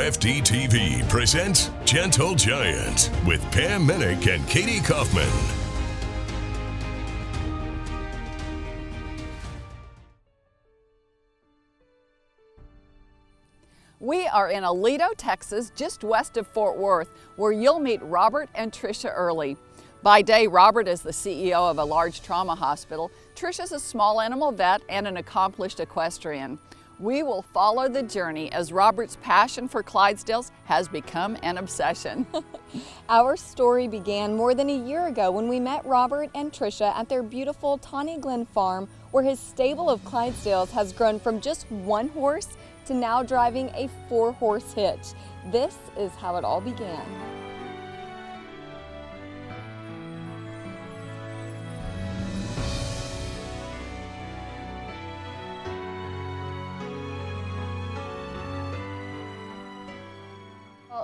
RFD-TV presents Gentle Giant with Pam Minnick and Katie Kaufman. We are in Aledo, Texas, just west of Fort Worth, where you'll meet Robert and Tricia Earley. By day, Robert is the CEO of a large trauma hospital. Tricia's a small animal vet and an accomplished equestrian. We will follow the journey as Robert's passion for Clydesdales has become an obsession. Our story began more than a year ago when we met Robert and Tricia at their beautiful Tawny Glen farm, where his stable of Clydesdales has grown from just one horse to now driving a 4-horse hitch. This is how it all began.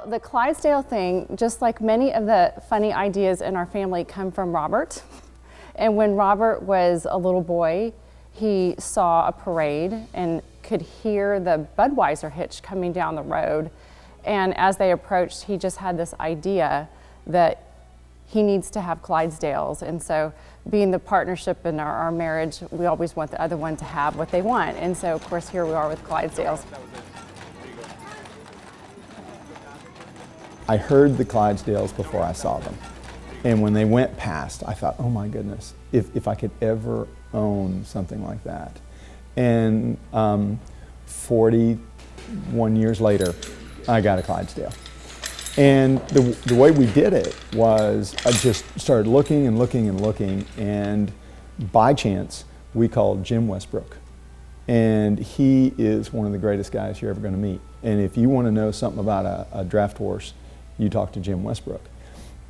The Clydesdale thing, just like many of the funny ideas in our family, come from Robert. And when Robert was a little boy, he saw a parade and could hear the Budweiser hitch coming down the road. And as they approached, he just had this idea that he needs to have Clydesdales. And so, being the partnership in our marriage, we always want the other one to have what they want. And so, of course, here we are with Clydesdales. I heard the Clydesdales before I saw them. And when they went past, I thought, oh my goodness, if I could ever own something like that. And 41 years later, I got a Clydesdale. And the way we did it was I just started looking and looking and looking, and by chance, we called Jim Westbrook. And he is one of the greatest guys you're ever going to meet. And if you want to know something about a draft horse, you talk to Jim Westbrook.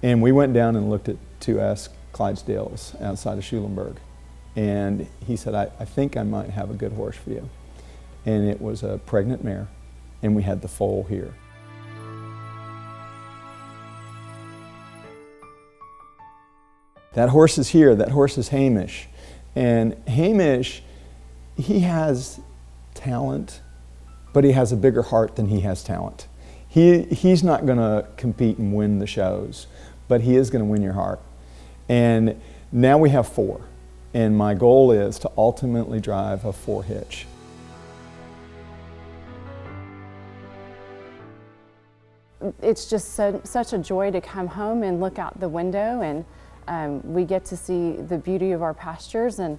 And we went down and looked at 2S Clydesdales outside of Schulenburg. And he said, I think I might have a good horse for you. And it was a pregnant mare, and we had the foal here. That horse is here, that horse is Hamish. And Hamish, he has talent, but he has a bigger heart than he has talent. He's not going to compete and win the shows, but he is going to win your heart. And now we have 4, and my goal is to ultimately drive a 4 hitch. It's just such a joy to come home and look out the window, and we get to see the beauty of our pastures, and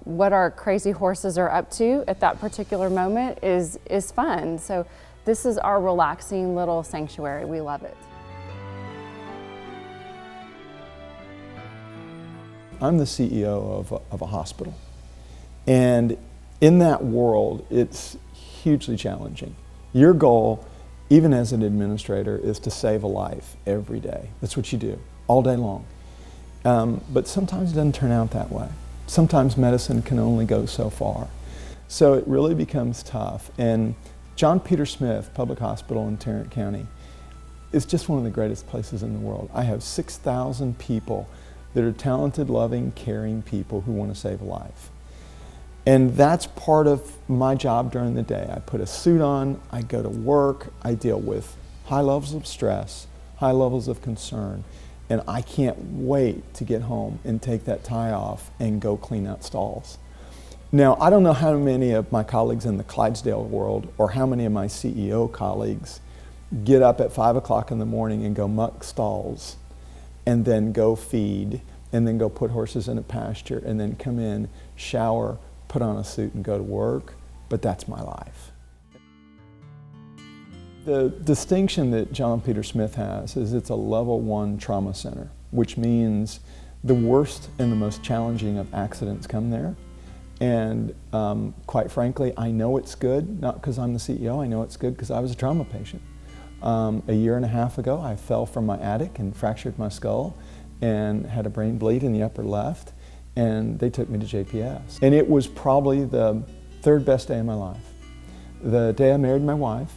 what our crazy horses are up to at that particular moment is fun. So this is our relaxing little sanctuary. We love it. I'm the CEO of a hospital. And in that world, it's hugely challenging. Your goal, even as an administrator, is to save a life every day. That's what you do, all day long. But sometimes it doesn't turn out that way. Sometimes medicine can only go so far. So it really becomes tough. And John Peter Smith Public Hospital in Tarrant County is just one of the greatest places in the world. I have 6,000 people that are talented, loving, caring people who want to save a life. And that's part of my job during the day. I put a suit on, I go to work, I deal with high levels of stress, high levels of concern, and I can't wait to get home and take that tie off and go clean out stalls. Now, I don't know how many of my colleagues in the Clydesdale world or how many of my CEO colleagues get up at 5 o'clock in the morning and go muck stalls and then go feed and then go put horses in a pasture and then come in, shower, put on a suit and go to work, but that's my life. The distinction that John Peter Smith has is it's a level 1 trauma center, which means the worst and the most challenging of accidents come there. And quite frankly, I know it's good, not because I'm the CEO, I know it's good because I was a trauma patient. A year and a half ago, I fell from my attic and fractured my skull and had a brain bleed in the upper left, and they took me to JPS. And it was probably the 3rd best day of my life. The day I married my wife,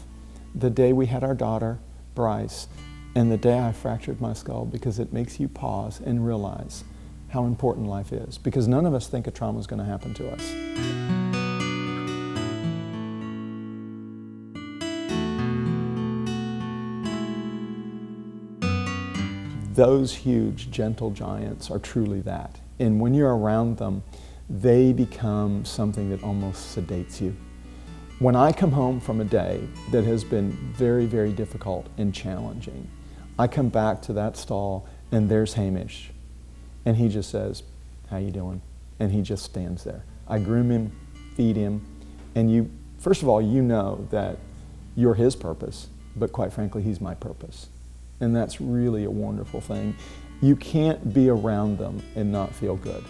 the day we had our daughter, Bryce, and the day I fractured my skull, because it makes you pause and realize how important life is, because none of us think a trauma is going to happen to us. those huge, gentle giants are truly that. And when you're around them, they become something that almost sedates you. When I come home from a day that has been very, very difficult and challenging, I come back to that stall and there's Hamish. And he just says, "How you doing?" And he just stands there. I groom him, feed him, and first of all, you know that you're his purpose, but quite frankly, he's my purpose. And that's really a wonderful thing. You can't be around them and not feel good.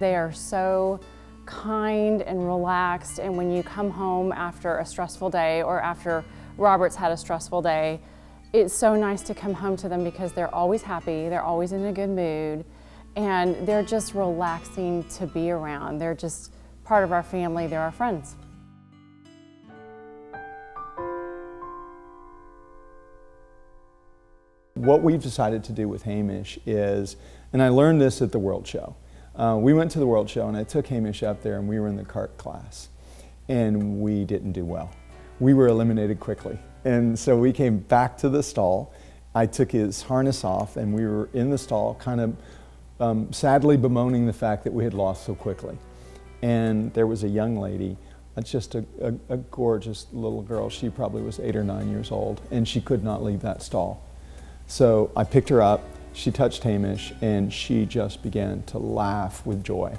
They are so kind and relaxed, and when you come home after a stressful day or after Robert's had a stressful day, it's so nice to come home to them because they're always happy, they're always in a good mood, and they're just relaxing to be around. They're just part of our family, they're our friends. What we've decided to do with Hamish is, and I learned this at the World Show. We went to the World Show and I took Hamish up there and we were in the cart class and we didn't do well. We were eliminated quickly. And so we came back to the stall. I took his harness off and we were in the stall kind of sadly bemoaning the fact that we had lost so quickly. And there was a young lady, just a gorgeous little girl. She probably was 8 or 9 years old and she could not leave that stall. So I picked her up, she touched Hamish, and she just began to laugh with joy.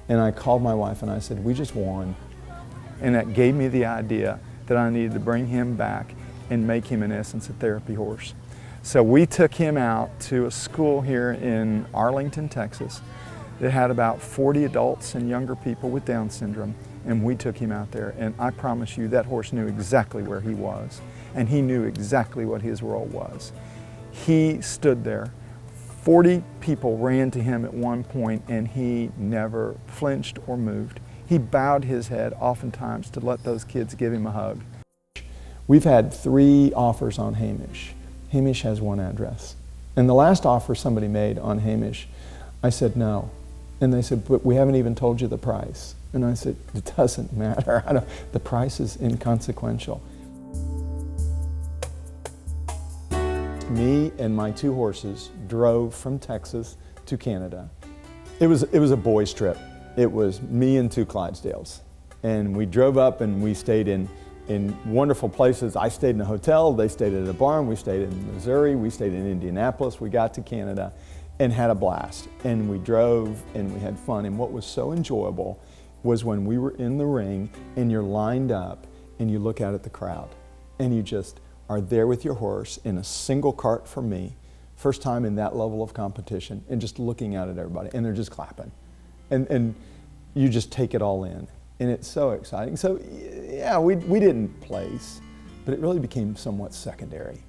And I called my wife and I said, "We just won." And that gave me the idea that I needed to bring him back and make him, in essence, a therapy horse. So we took him out to a school here in Arlington, Texas, that had about 40 adults and younger people with Down syndrome, and we took him out there. And I promise you, that horse knew exactly where he was, and he knew exactly what his role was. He stood there. 40 people ran to him at one point and he never flinched or moved. He bowed his head oftentimes to let those kids give him a hug. We've had 3 offers on Hamish. Hamish has 1 address. And the last offer somebody made on Hamish, I said no. And they said, "But we haven't even told you the price." And I said, "It doesn't matter. The price is inconsequential." Me and my 2 horses drove from Texas to Canada. It was a boys' trip. It was me and 2 Clydesdales. And we drove up and we stayed in wonderful places. I stayed in a hotel, they stayed at a barn, we stayed in Missouri, we stayed in Indianapolis. We got to Canada and had a blast. And we drove and we had fun. And what was so enjoyable was when we were in the ring and you're lined up and you look out at the crowd and you just are there with your horse in a single cart for me, first time in that level of competition, and just looking out at everybody, and they're just clapping. And you just take it all in, and it's so exciting. So yeah, we didn't place, but it really became somewhat secondary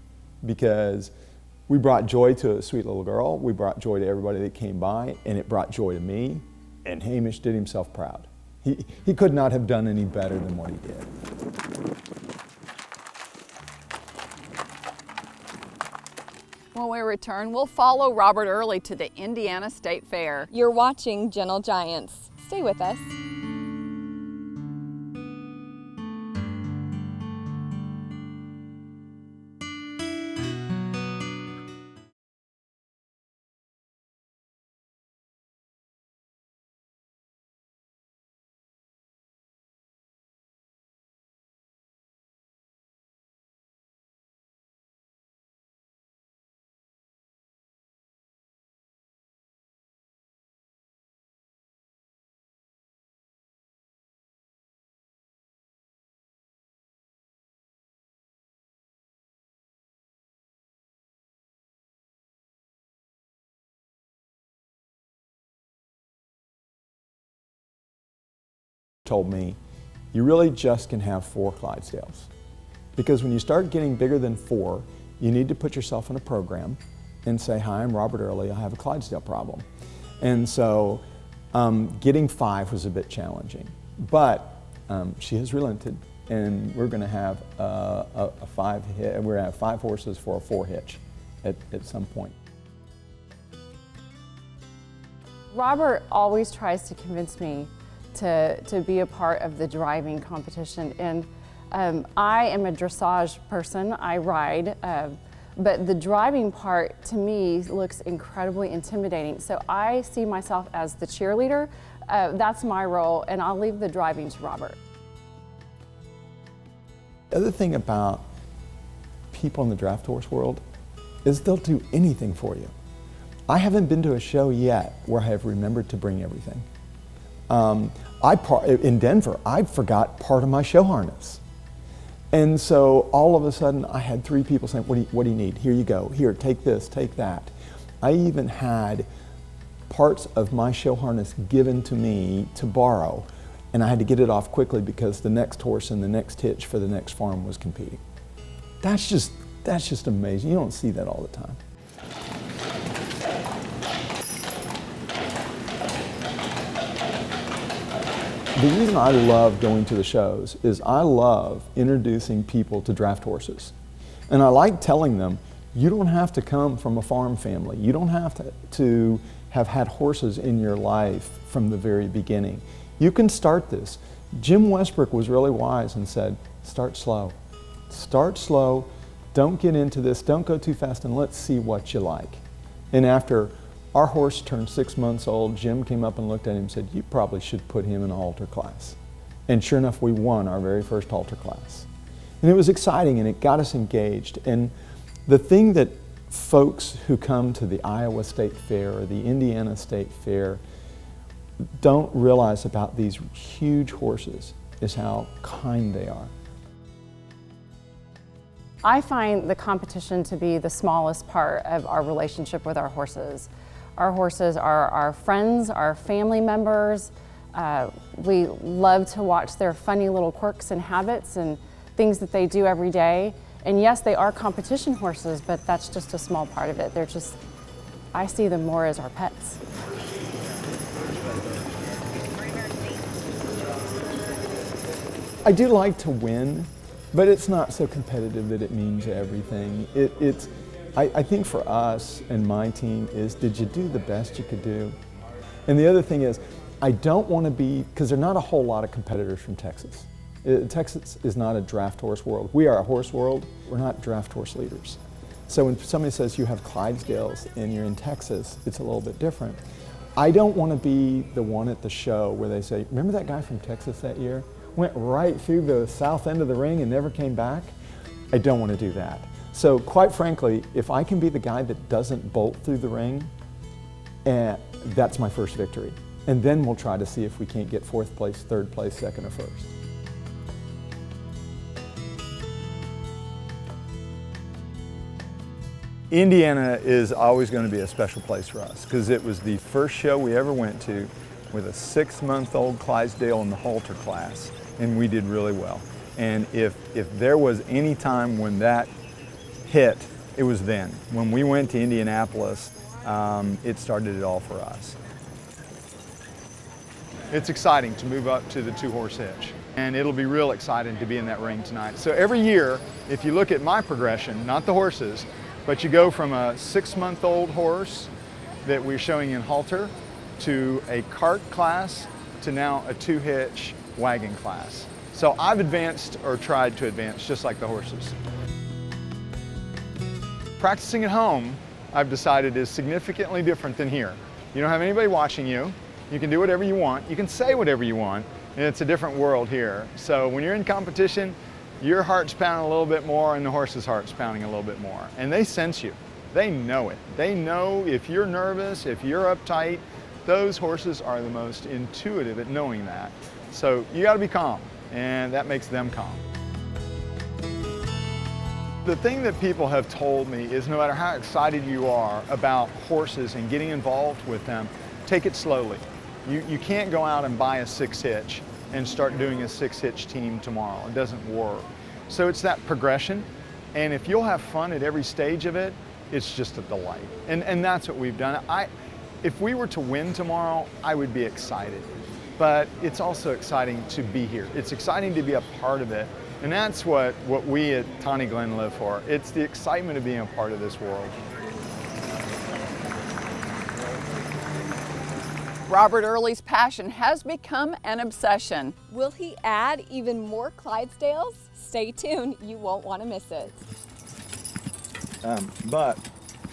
because we brought joy to a sweet little girl, we brought joy to everybody that came by, and it brought joy to me, and Hamish did himself proud. He could not have done any better than what he did. When we return, we'll follow Robert Earley to the Indiana State Fair. You're watching Gentle Giants. Stay with us. Told me, you really just can have 4 Clydesdales. Because when you start getting bigger than 4, you need to put yourself in a program and say, "Hi, I'm Robert Earley, I have a Clydesdale problem." And so getting 5 was a bit challenging, but she has relented, and we're going to have a 5 hitch. We're going to have 5 horses for a 4 hitch at some point. Robert always tries to convince me to be a part of the driving competition, and I am a dressage person. I ride But the driving part, to me, looks incredibly intimidating. So I see myself as the cheerleader. That's my role, and I'll leave the driving to Robert. The other thing about people in the draft horse world is they'll do anything for you. I haven't been to a show yet where I have remembered to bring everything. In Denver, I forgot part of my show harness. And so all of a sudden I had 3 people saying, what do you need? Here you go. Here, take this, take that. I even had parts of my show harness given to me to borrow, and I had to get it off quickly because the next horse and the next hitch for the next farm was competing. That's just amazing. You don't see that all the time. The reason I love going to the shows is I love introducing people to draft horses. And I like telling them, you don't have to come from a farm family. You don't have to have had horses in your life from the very beginning. You can start this. Jim Westbrook was really wise and said, start slow. Start slow, don't get into this, don't go too fast, and let's see what you like. And after our horse turned 6 months old, Jim came up and looked at him and said, you probably should put him in a halter class. And sure enough, we won our very first halter class. And it was exciting, and it got us engaged. And the thing that folks who come to the Iowa State Fair or the Indiana State Fair don't realize about these huge horses is how kind they are. I find the competition to be the smallest part of our relationship with our horses. Our horses are our friends, our family members. We love to watch their funny little quirks and habits and things that they do every day. And yes, they are competition horses, but that's just a small part of it. I see them more as our pets. I do like to win, but it's not so competitive that it means everything. I think for us and my team is, did you do the best you could do? And the other thing is, I don't want to be, because there are not a whole lot of competitors from Texas. Texas is not a draft horse world. We are a horse world. We're not draft horse leaders. So when somebody says you have Clydesdales and you're in Texas, it's a little bit different. I don't want to be the one at the show where they say, remember that guy from Texas that year? Went right through the south end of the ring and never came back? I don't want to do that. So quite frankly, if I can be the guy that doesn't bolt through the ring, that's my first victory. And then we'll try to see if we can't get 4th place, 3rd place, 2nd, or 1st. Indiana is always going to be a special place for us because it was the first show we ever went to with a 6-month-old Clydesdale in the halter class, and we did really well. And if there was any time when that hit, it was then. When we went to Indianapolis, it started it all for us. It's exciting to move up to the 2-horse hitch, and it'll be real exciting to be in that ring tonight. So every year, if you look at my progression, not the horses, but you go from a 6-month-old horse that we're showing in halter to a cart class to now a 2-hitch wagon class. So I've advanced or tried to advance just like the horses. Practicing at home, I've decided, is significantly different than here. You don't have anybody watching you. You can do whatever you want. You can say whatever you want, and it's a different world here. So when you're in competition, your heart's pounding a little bit more and the horse's heart's pounding a little bit more. And they sense you. They know it. They know if you're nervous, if you're uptight. Those horses are the most intuitive at knowing that. So you got to be calm, and that makes them calm. The thing that people have told me is no matter how excited you are about horses and getting involved with them, take it slowly. You can't go out and buy a 6-hitch and start doing a 6-hitch team tomorrow. It doesn't work. So it's that progression, and if you'll have fun at every stage of it, it's just a delight. And that's what we've done. If we were to win tomorrow, I would be excited. But it's also exciting to be here. It's exciting to be a part of it. And that's what we at Tawny Glen live for. It's the excitement of being a part of this world. Robert Earley's passion has become an obsession. Will he add even more Clydesdales? Stay tuned, you won't want to miss it. But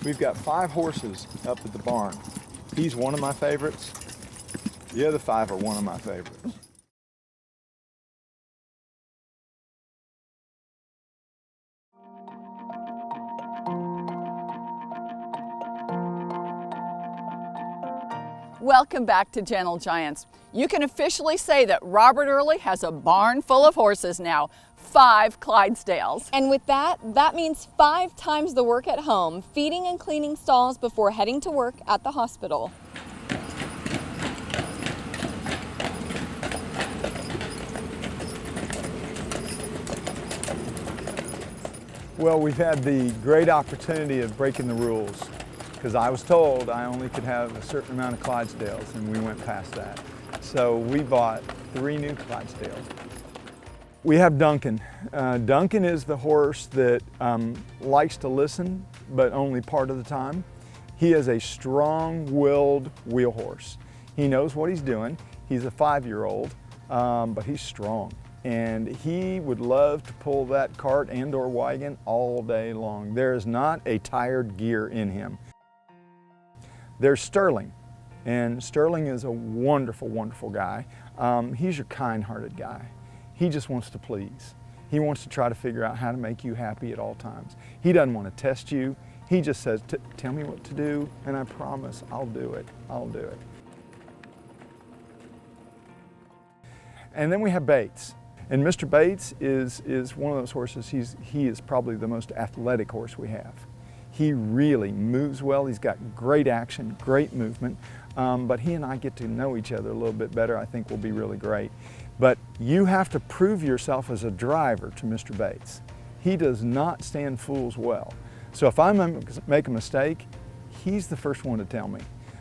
we've got 5 horses up at the barn. He's one of my favorites. The other 5 are one of my favorites. Welcome back to Gentle Giants. You can officially say that Robert Earley has a barn full of horses now, 5 Clydesdales. And with that, that means 5 times the work at home, feeding and cleaning stalls before heading to work at the hospital. Well, we've had the great opportunity of breaking the rules, because I was told I only could have a certain amount of Clydesdales, and we went past that. So we bought 3 new Clydesdales. We have Duncan. Duncan is the horse that likes to listen, but only part of the time. He is a strong-willed wheel horse. He knows what he's doing. He's a 5-year-old, but he's strong. And he would love to pull that cart and/or wagon all day long. There is not a tired gear in him. There's Sterling, and Sterling is a wonderful, wonderful guy. He's your kind-hearted guy. He just wants to please. He wants to try to figure out how to make you happy at all times. He doesn't want to test you. He just says, tell me what to do, and I promise I'll do it. I'll do it. And then we have Bates. And Mr. Bates is one of those horses, he is probably the most athletic horse we have. He really moves well. He's got great action, great movement, but he and I get to know each other a little bit better. I think will be really great. But you have to prove yourself as a driver to Mr. Bates. He does not stand fools well. So if I make a mistake, he's the first one to tell me.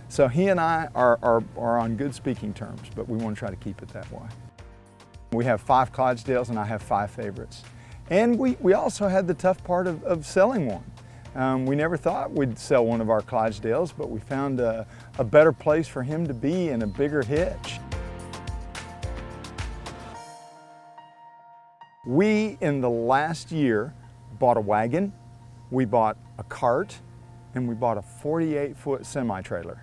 So he and I are on good speaking terms, but we want to try to keep it that way. We have 5 Clydesdales and I have 5 favorites. And we also had the tough part of selling one. We never thought we'd sell one of our Clydesdales, but we found a better place for him to be and a bigger hitch. We, in the last year, bought a wagon, we bought a cart, and we bought a 48-foot semi-trailer.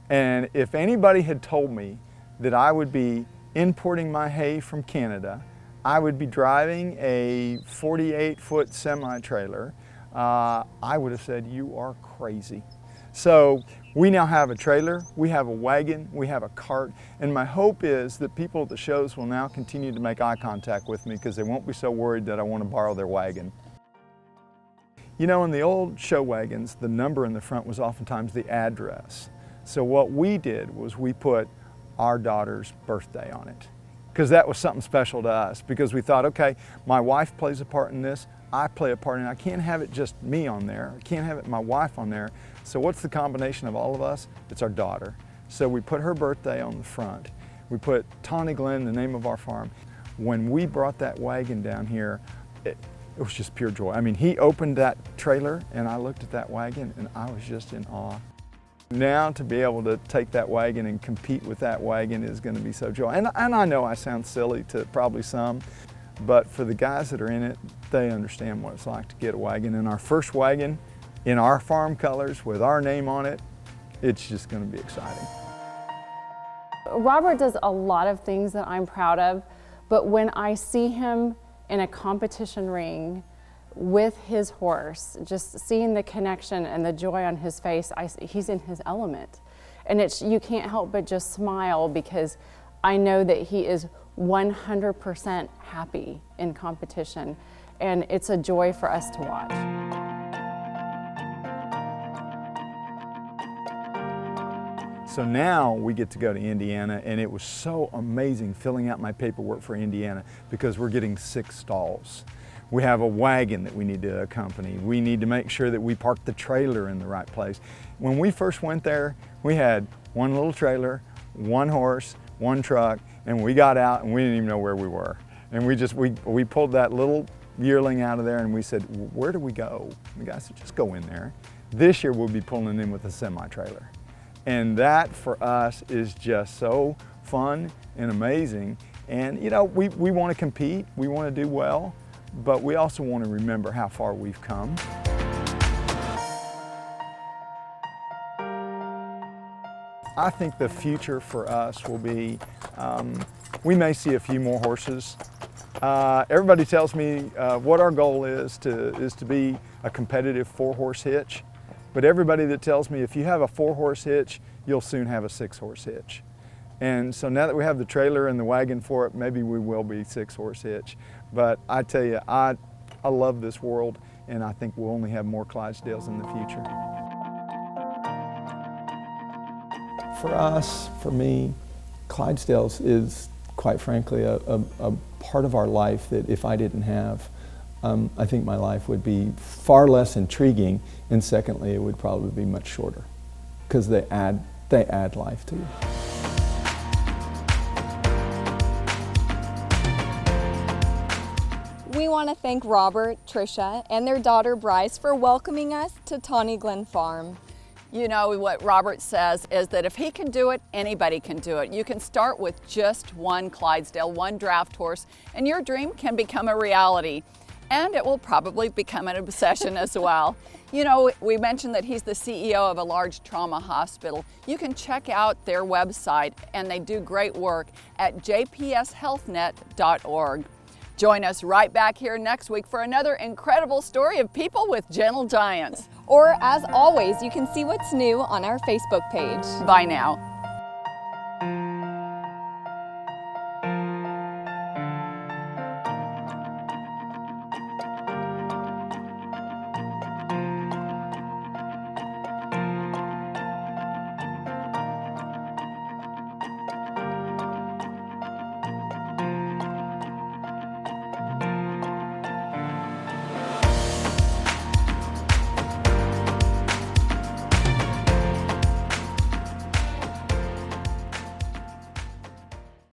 And if anybody had told me that I would be importing my hay from Canada, I would be driving a 48-foot semi-trailer, I would have said, you are crazy. So we now have a trailer, we have a wagon, we have a cart, and my hope is that people at the shows will now continue to make eye contact with me because they won't be so worried that I want to borrow their wagon. You know, in the old show wagons, the number in the front was oftentimes the address. So what we did was we put our daughter's birthday on it, because that was something special to us, because we thought, okay, my wife plays a part in this, I play a part in it, I can't have it just me on there, I can't have it my wife on there, so what's the combination of all of us? It's our daughter. So we put her birthday on the front. We put Tawny Glen, the name of our farm. When we brought that wagon down here, it was just pure joy. I mean, he opened that trailer and I looked at that wagon and I was just in awe. Now to be able to take that wagon and compete with that wagon is going to be so joy. And I know I sound silly to probably some, but for the guys that are in it, they understand what it's like to get a wagon. And our first wagon in our farm colors with our name on it, it's just going to be exciting. Robert does a lot of things that I'm proud of, but when I see him in a competition ring with his horse, just seeing the connection and the joy on his face, he's in his element. And you can't help but just smile because I know that he is 100% happy in competition, and it's a joy for us to watch. So now we get to go to Indiana, and it was so amazing filling out my paperwork for Indiana because we're getting 6 stalls. We have a wagon that we need to accompany. We need to make sure that we park the trailer in the right place. When we first went there, we had one little trailer, one horse, one truck, and we got out and we didn't even know where we were. And we pulled that little yearling out of there and we said, where do we go? And the guy said, just go in there. This year we'll be pulling in with a semi-trailer. And that for us is just so fun and amazing. And you know, we want to compete, we want to do well, but we also want to remember how far we've come. I think the future for us will be, we may see a few more horses. Everybody tells me what our goal is to be a competitive 4-horse hitch. But everybody that tells me if you have a 4-horse hitch, you'll soon have a 6-horse hitch. And so now that we have the trailer and the wagon for it, maybe we will be 6-horse hitch. But I tell you, I love this world, and I think we'll only have more Clydesdales in the future. For us, for me, Clydesdales is, quite frankly, a part of our life that if I didn't have, I think my life would be far less intriguing, and secondly, it would probably be much shorter, because they add life to you. We want to thank Robert, Tricia, and their daughter Bryce for welcoming us to Tawny Glen Farm. You know, what Robert says is that if he can do it, anybody can do it. You can start with just one Clydesdale, one draft horse, and your dream can become a reality. And it will probably become an obsession as well. You know, we mentioned that he's the CEO of a large trauma hospital. You can check out their website, and they do great work at jpshealthnet.org. Join us right back here next week for another incredible story of people with gentle giants. Or, as always, you can see what's new on our Facebook page. Bye now.